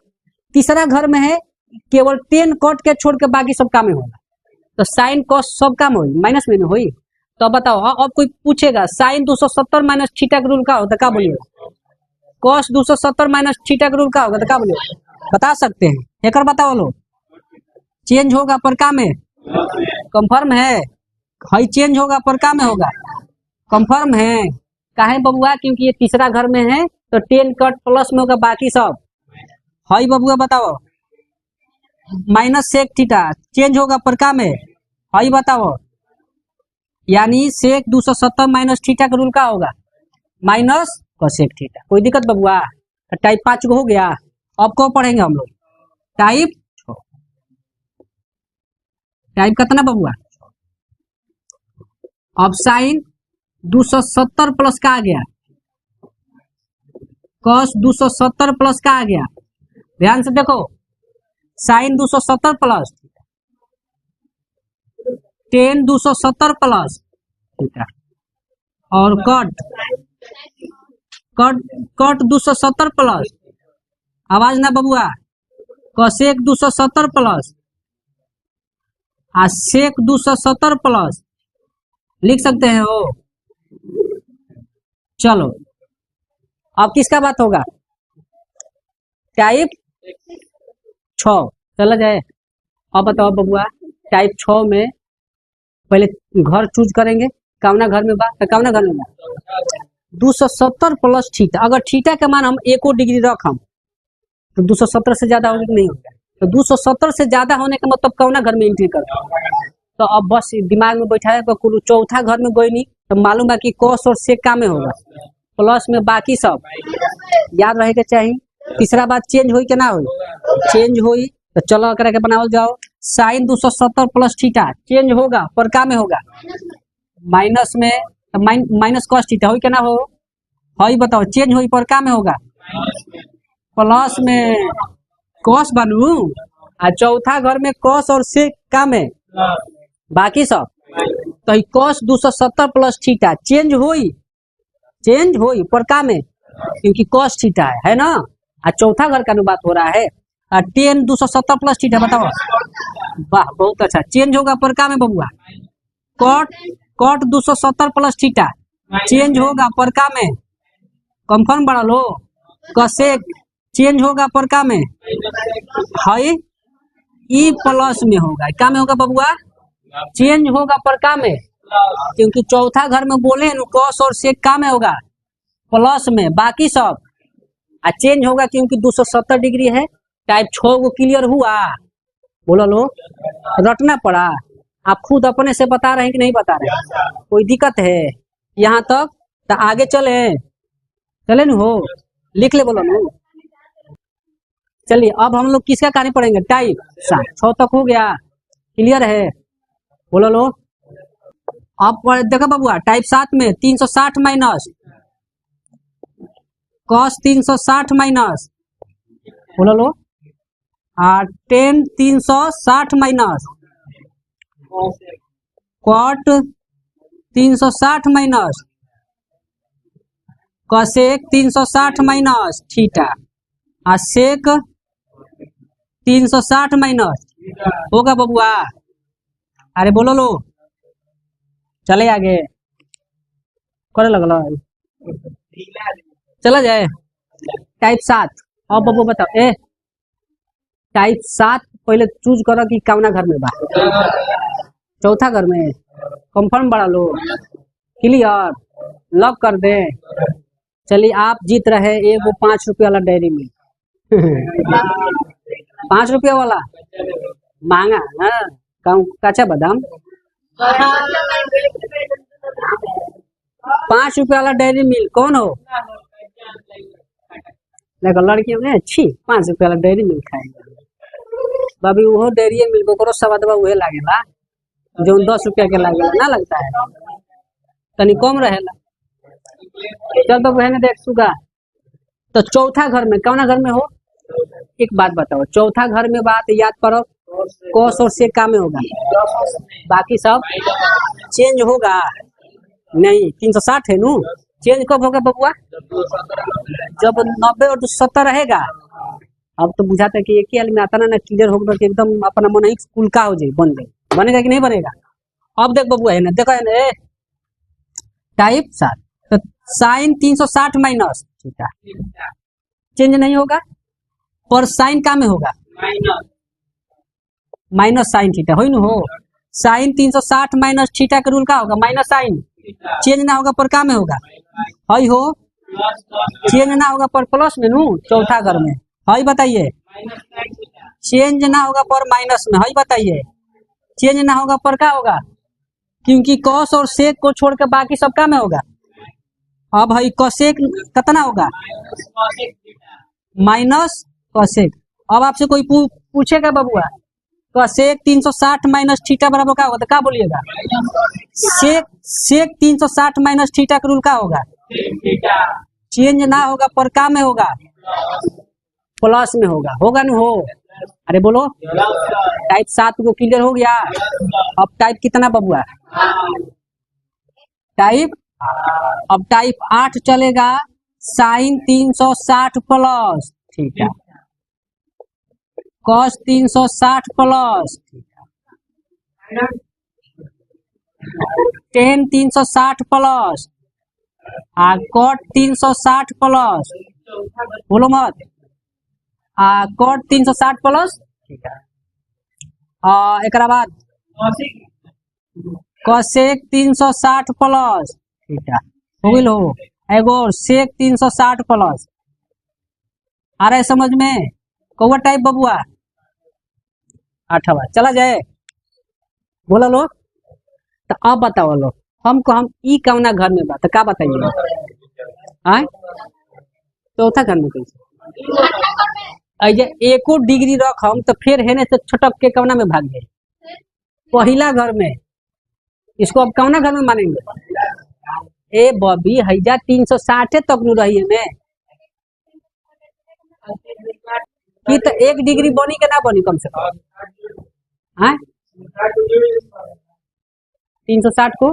तीसरा घर में है केवल 10 कॉट के छोड़ के बाकी सब काम में होगा तो साइन कॉस सब काम हुई माइनस में हुई। तो बताओ अब कोई पूछेगा साइन 270 माइनस थीटा का रूल का होता क्या बोलिएगा कॉस 270 माइनस थीटा का रूल का होगा तो क्या बोलिएगा बता सकते हैं एक बताओ लो चेंज होगा पर का में कंफर्म है हाई चेंज होगा पर का में होगा कंफर्म है काहे बबुआ क्योंकि ये तीसरा घर में है तो 10 कट प्लस में होगा बाकी सब हाई बबुआ बताओ माइनस सेक थीटा चेंज होगा पर का में हाई बताओ यानी सेक 270 माइनस थीटा का रूल का होगा माइनस कोसेक थीटा। कोई दिक्कत बबुआ टाइप 5 हो गया। अब को पढ़ेंगे हम लोग टाइप कितना बबुआ अब साइन 270 प्लस का आ गया कॉस 270 प्लस का आ गया ध्यान से देखो साइन 270 प्लस 10 270 प्लस ठीक है और कट 270 प्लस आवाज ना बबुआ कोसेक 270 प्लस आ सेक 270 प्लस लिख सकते हैं हो। चलो अब किसका बात होगा टाइप 6 चला जाए। अब बताओ बबुआ टाइप 6 में पहले घर चूज करेंगे कौना घर में बा तो कौना घर में बा 270 प्लस थीटा अगर थीटा के मान हम 1 डिग्री रखम तो 270 से ज्यादा होगा कि नहीं होगा तो 270 से ज्यादा होने का मतलब कौना घर में एंट्री कर। तो अब बस दिमाग में बैठाया तो कुल चौथा घर में गई नहीं तो मालूम है कि कॉस और सेक का में होगा प्लस में बाकी सब याद रहेगा चाहिए। तीसरा बात चेंज हुई कि ना हुई चेंज हुई तो चलो करा के बनावल जाओ साइन 270 प्लस थीटा चेंज होगा पर का में होगा माइनस में तो माइनस कॉस थीटा हुई कि ना हो हई बताओ चेंज हुई पर का में होगा प्लस में कॉस बनू आ चौथा घर में कॉस और सेक का में बाकी सब तो कॉस 270 प्लस थीटा चेंज हुई पर का में क्योंकि कॉस थीटा है ना आ चौथा घर का बात हो रहा है 10 270 प्लस थीटा बताओ वाह बहुत अच्छा चेंज होगा पर का में बबुआ कॉट 270 प्लस थीटा चेंज होगा पर का में कंफर्म बढ़ा लो कोसेक चेंज होगा पर का में हाई ई प्लस में होगा क्या में होगा बबुआ चेंज होगा पर का में क्योंकि चौथा घर में बोले कॉस और सेक का में होगा प्लस में बाकी सब चेंज होगा क्योंकि 270 डिग्री है टाइप 6 को क्लियर हुआ। बोलो लो, रटना पड़ा। आप खुद अपने से बता रहे हैं कि नहीं बता रहे? कोई दिक्कत है यहाँ तक? तो आगे चले चले न हो, लिख ले बोलो नो। चलिए अब हम लोग किसका कहानी पढ़ेंगे? टाइप 7। 6 तक हो गया, क्लियर है? बोलो लो। अब देखो बबुआ, टाइप 7 में 360 माइनस कॉस 360 माइनस, बोलो लो, 10 360 minus cot 360 minus cosec 360 minus theta और सेक 360 माइनस होगा बबुआ। अरे बोलो लो, चले आगे, करे लगल चला जाए। टाइप 7। अब बबू बताओ, ए टाइप 7 पहले चूज करो कि कौना घर में बा। चौथा घर में, कंफर्म बड़ा लो, क्लियर, लॉक कर दे। चलिए आप जीत रहे एक वो 5 रुपये वाला डेयरी मिल्क। 5 रुपये वाला महंगा है, कच्चा बादाम। 5 रुपये वाला डेयरी मिल्क कौन हो? देखो लड़कियों में अच्छी 5 रुपये वाला डेयरी मिल्क खाएगा बाबी, वो डेयरी मिल्क ओकरो स्वादवा उहे लागेला जो 10 रुपया के लागेला, ना लगता है? तनी कम रहेला। चल तो बहने देख सुगा। तो चौथा घर में, कौना घर में हो? एक बात बताओ, चौथा घर में बात याद करो, कॉस और सेक का में होगा, बाकी सब चेंज होगा नहीं। 360 है नू, चेंज कब होगा बबुआ? जब 90 और 70 रहेगा। अब तो बुझाता है कि एक ही आदमी आता ना क्लियर होगा कि एकदम अपना मन ही कुल का हो जाए, बन जाए। बनेगा कि नहीं बनेगा? अब देख बबुआ है ना, देखो है ना, टाइप 7 तो साइन 360 माइनस थीटा चेंज नहीं होगा, पर साइन का में होगा माइनस साइन थीटा, हो न हो। साइन 360 माइनस थीटा का रूल का होगा माइनस साइन, चेंज ना होगा पर का में होगा, हई हो। चेंज ना होगा पर प्लस में नू, चौथा घर में, हई बताइए। चेंज ना होगा पर माइनस में, हई बताइए। चेंज ना होगा पर का होगा, क्योंकि कॉस और सेक को छोड़ के बाकी सब का में होगा। अब हई कॉसेक कितना होगा? Minus cosec. अब आपसे कोई पूछेगा बबुआ, कॉसेक 360 माइनस थीटा बराबर का होगा, तो क्या बोलिएगा? सेक 360 माइनस थीटा का रूल का होगा, चेंज ना होगा पर का में होगा, प्लस में होगा, होगा न हो। अरे बोलो, टाइप 7 को क्लियर हो गया। अब टाइप कितना बबुआ? टाइप, अब टाइप 8 चलेगा, sine 360 plus theta cos 360 plus theta 10 360 plus cot 360 plus, बोलो मत, कॉट 360 प्लस एक बाद कॉसेक 360 प्लस थीटा हो गई हो। एगो सेक 360 प्लस, आ रहा है समझ में? कौवा टाइप बबुआ 8वां चला जाए, बोला लो। तो अब बताओ लो, हमको हम ई कौना घर में बात का बताइए? आए चौथा घर में कैसे एको डिग्री रख हम तो फिर हेने से छटक के कौना में भाग गए? पहला घर में। इसको अब कौना घर में मानेंगे? ए बॉबी हैजा 360 तक नु रही है कि तो 1 डिग्री बनी के ना बनी कम से कम? हाँ 360 को,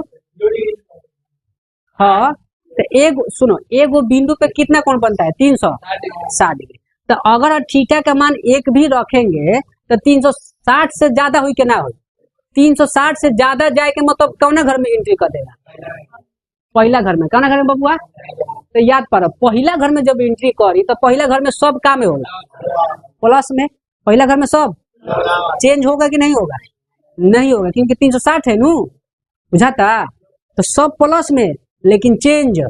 हाँ तो एक सुनो, एगो बिंदु पे कितना कोण बनता है? 360 डिग्री। तो अगर थीटा का मान 1 भी रखेंगे तो 360 से ज्यादा हुई के ना हुई? 360 से ज्यादा जाए के मतलब कौना घर में एंट्री कर देगा? पहला घर में। कौना घर में बबुआ? तो याद करो, पहला घर में जब एंट्री करी तो पहला घर में सब का में होगा? प्लस में। पहला घर में सब चेंज होगा कि नहीं होगा? नहीं होगा, क्योंकि 360 है नू, बुझाता? तो सब प्लस में लेकिन चेंज।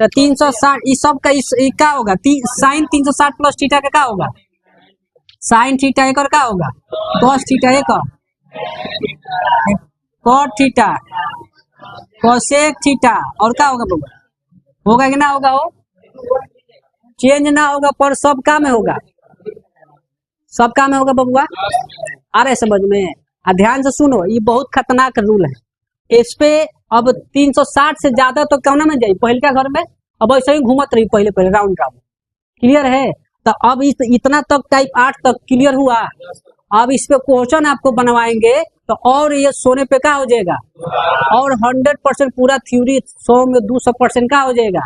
तो 360 इस सब का इस का होगा साइन 360 प्लस थीटा का होगा? साइन थीटा एक और क्या होगा, कॉस थीटा एक और कॉट थीटा, कोसेक थीटा, और क्या होगा बबुआ, होगा कि ना होगा, हो चेंज ना होगा पर सब काम में होगा, सब काम में होगा बबुआ। आ रहे समझ में? ध्यान से सुनो, ये बहुत खतरनाक रूल है। इस पे अब 360 से ज्यादा तो कौन में जाए पहले का घर में, अब ऐसे ही घूमत रही पहले पहले राउंड राउंड, क्लियर है? तो अब इतना तक टाइप 8 तक क्लियर हुआ। अब इस पे क्वेश्चन आपको बनवाएंगे तो और ये सोने पे क्या हो जाएगा, और 100% पूरा थ्योरी 100 में 200% का हो जाएगा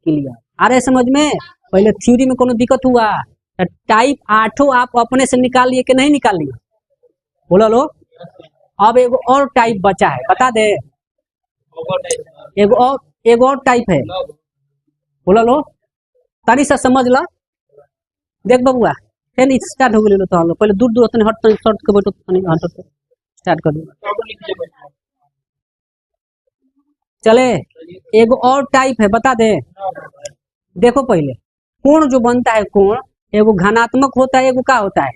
क्लियर। आ रहे समझ में? पहले थ्योरी में कोनो दिक्कत हुआ, टाइप 8 आप अपने से निकाल लिए कि नहीं निकाल लिए, बोलो लो। अब एगो और टाइप बचा है, बता दे, एगो और टाइप है, बोलो लो, तारी से समझ लो। देख बबुआ फिर स्टार्ट हो गए तो हम लोग पहले दूर दूर उतने हट शॉर्ट के बैठो हट स्टार्ट कर दो। चले एगो और टाइप है, बता दे। देखो पहले कोण जो बनता है, कोण एगो घनात्मक होता है, एगो क्या होता है,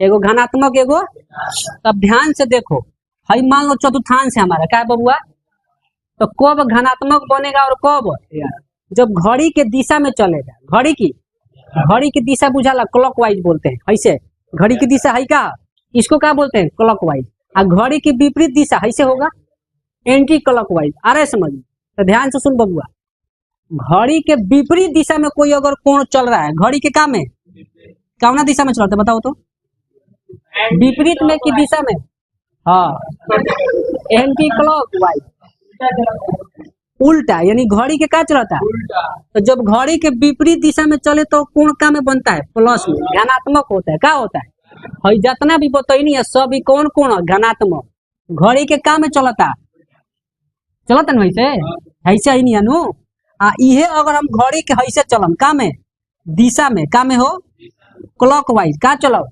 एगो घनात्मक एगो। तब ध्यान से देखो, हई मान लो चतुर्थांश है हमारा, क्या है बबुआ, तो कब घनात्मक बनेगा और कब, जब घड़ी के दिशा में चलेगा। घड़ी की दिशा बुझाला, क्लॉकवाइज बोलते हैं, ऐसे घड़ी की दिशा है क्या, इसको क्या बोलते हैं, क्लॉकवाइज। और घड़ी की विपरीत दिशा ऐसे होगा, एंटी क्लॉकवाइज। आ रहे समझ? तो ध्यान से सुन बबुआ, घड़ी के विपरीत दिशा में कोई अगर कोण चल रहा है, घड़ी के काम में कौना दिशा में चलता है बताओ तो, विपरीत में की दिशा में, हाँ एंटी क्लॉकवाइज, उल्टा, यानी घड़ी के क्या चलता है। तो जब घड़ी के विपरीत दिशा में चले तो कोण का में बनता है, प्लस में, धनात्मक होता है। क्या होता है, जितना भी बतैनी है सब कौन कोण धनात्मक, घड़ी के काम में चलता न वैसे, ऐसे ही नहीं अनु। इहे अगर हम घड़ी के ऐसे चलम का में दिशा में, का में हो क्लॉकवाइज का चलो,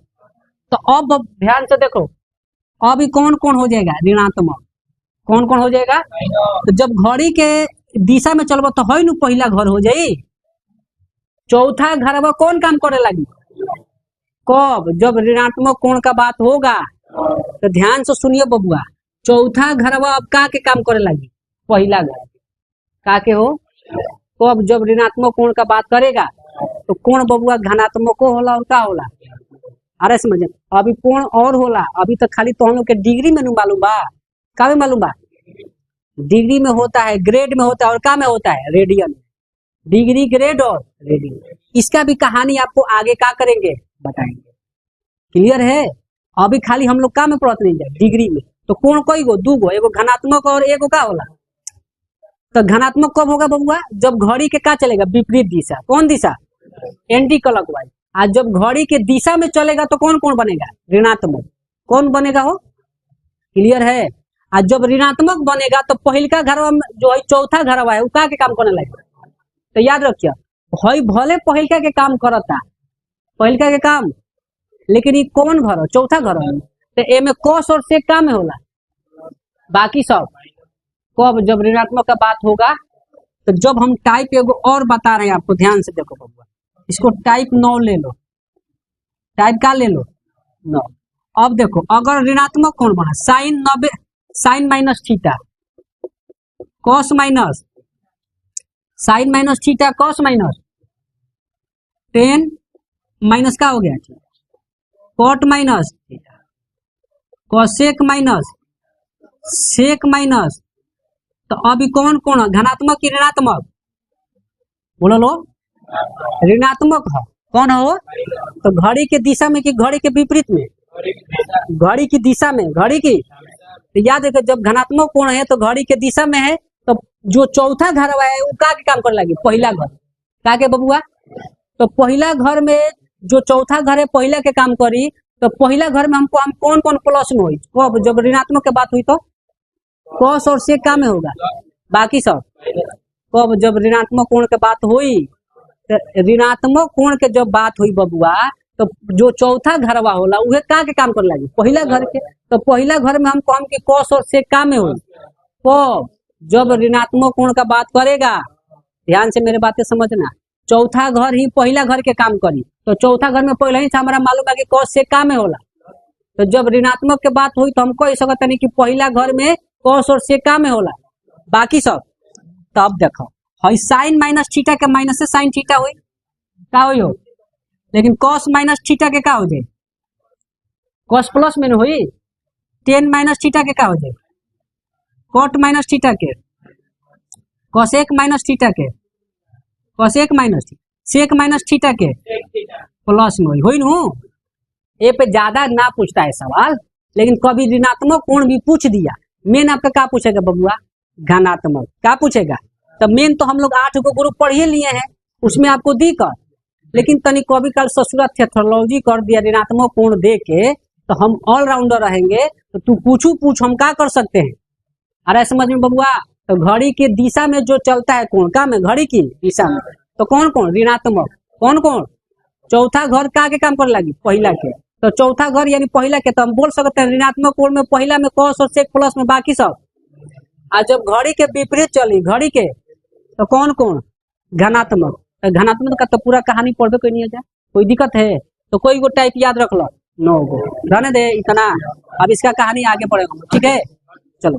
तो अब ध्यान से देखो, अब कौन कौन हो जाएगा, ऋणात्मक। कौन कौन हो जाएगा, तो जब घड़ी के दिशा में चलबो तो है न पहला घर हो जाई, चौथा घर में कौन काम करे लगी, कब, जब ऋणात्मक कोण का बात होगा। तो ध्यान से सुनिए बबुआ, चौथा घर अब का के काम करे लगी, पहला घर का के हो, कब, जब ऋणात्मक कोण का बात करेगा। तो कोण बबुआ घनात्मक होला और का होला, अरे समझे। अभी कोण और होला, अभी तो खाली तो हम लोग के डिग्री में मालूम बा, का में मालूम बा, डिग्री में होता है, ग्रेड में होता है, और का में होता है, रेडियन। डिग्री, ग्रेड और रेडियन। इसका भी कहानी आपको आगे का करेंगे बताएंगे, क्लियर है? अभी खाली हम लोग का में पढ़ते नहीं जाए, डिग्री में। तो कोण कोई गो, दू गो, एगो घनात्मक और एगो का होला। तो घनात्मक कब होगा बबुआ, जब घड़ी के का चलेगा, विपरीत दिशा। कौन दिशा, एंटी क्लॉकवाइज। आज जब घड़ी के दिशा में चलेगा तो कौन कौन बनेगा, ऋणात्मक। कौन बनेगा हो, क्लियर है? आज जब ऋणात्मक बनेगा तो पहिलका घरवा में जो है, चौथा घरवा है, वो का के काम करने लगेगा। तो याद रखिए, हई भले पहिलका के काम करता, पहिलका के काम, लेकिन ये कौन घर हो, चौथा घर हो। तो ए में कॉस और सेक का में होला, बाकी सब कब, जब ऋणात्मक का बात होगा। तो जब हम टाइप एगो और बता रहे हैं आपको, ध्यान से देखो बबुआ, इसको टाइप 9 ले लो, टाइप का ले लो 9। अब देखो, अगर ऋणात्मक कोण बना, sine 90, sine minus theta, cos minus, sine minus theta, cos minus 10 minus का हो गया, cot minus theta, cosec minus sec minus. तो अभी कौन कौन, धनात्मक की ऋणात्मक, बोलो लो, ऋणात्मक है। कौन हो, तो घड़ी के दिशा में कि घड़ी के विपरीत में, घड़ी की दिशा में, घड़ी की। तो याद है कि जब धनात्मक कोण है तो घड़ी के दिशा में है, तो जो चौथा घर है वो का के काम कर लगी, पहला घर का के बबुआ। तो पहला घर में जो चौथा घर है पहला के काम करी, तो पहला घर में हमको हम कौन कौन प्लस में हुई, कब, जब ऋणात्मक के बात हुई तो कॉस और सेक का में होगा, बाकी सब कब, जब ऋणात्मक कोण के बात हुई। तो ऋणात्मक कोण के जब बात हुई बबुआ, तो जो चौथा घरवा होला उहे का के काम कर लगी, पहला घर के। तो पहला घर में हमको हम की कॉस और सेक का में हुई, कब, जब ऋणात्मक कोण का बात करेगा। ध्यान से मेरे बातें समझना, चौथा घर ही पहला घर के काम करी, तो चौथा घर में पहले ही से हमारा मालूम है कि कॉस से का में होला। तो जब ऋणात्मक के बात हुई तो हमको ऐसा कहता नहीं कि पहला घर में कॉस और से का में होला, बाकी सब। तब देखो हई साइन माइनस थीटा के माइनस से साइन थीटा हुई का हुई हो, लेकिन कॉस माइनस थीटा के का हो जाए, कॉस प्लस में हुई। टेन माइनस थीटा के का हो जाए, कॉट माइनस थीटा के, कॉसेक माइनस थीटा के, cosec minus sec minus theta के प्लस में हुई नु। ये पे ज्यादा ना पूछता है सवाल, लेकिन कभी ऋणात्मक कोण भी पूछ दिया। मेन आपका क्या पूछेगा बबुआ, घनात्मक क्या पूछेगा। तो मेन तो हम लोग 8 को ग्रुप पढ़ ही लिए हैं, उसमें आपको दी कर, लेकिन तनी कभी काल ससुरा थियोलॉजी कर दिया ऋणात्मक कोण दे के, तो हम ऑलराउंडर रहेंगे। तो तू पूछ हम क्या कर सकते हैं। अरे समझ में बबुआ, तो घड़ी की दिशा में जो चलता है कोण का में, घड़ी की दिशा में, तो कौन कौन ऋणात्मक, कौन कौन चौथा घर का के काम कर लगी, पहला के। तो चौथा घर यानी पहला के, तो हम बोल सकते हैं ऋणात्मक कोण में पहला में कॉस और सेक प्लस में बाकी सब। आज जब घड़ी के विपरीत चली घड़ी के, तो कौन कौन घनात्मक। तो घनात्मक का तो पूरा कहानी पढ़ कोई नहीं है, कोई दिक्कत है तो कोई गो टाइप याद रख लो, 9 गो रहने दे इतना। अब इसका कहानी आगे पढ़ेगा, ठीक है चलो।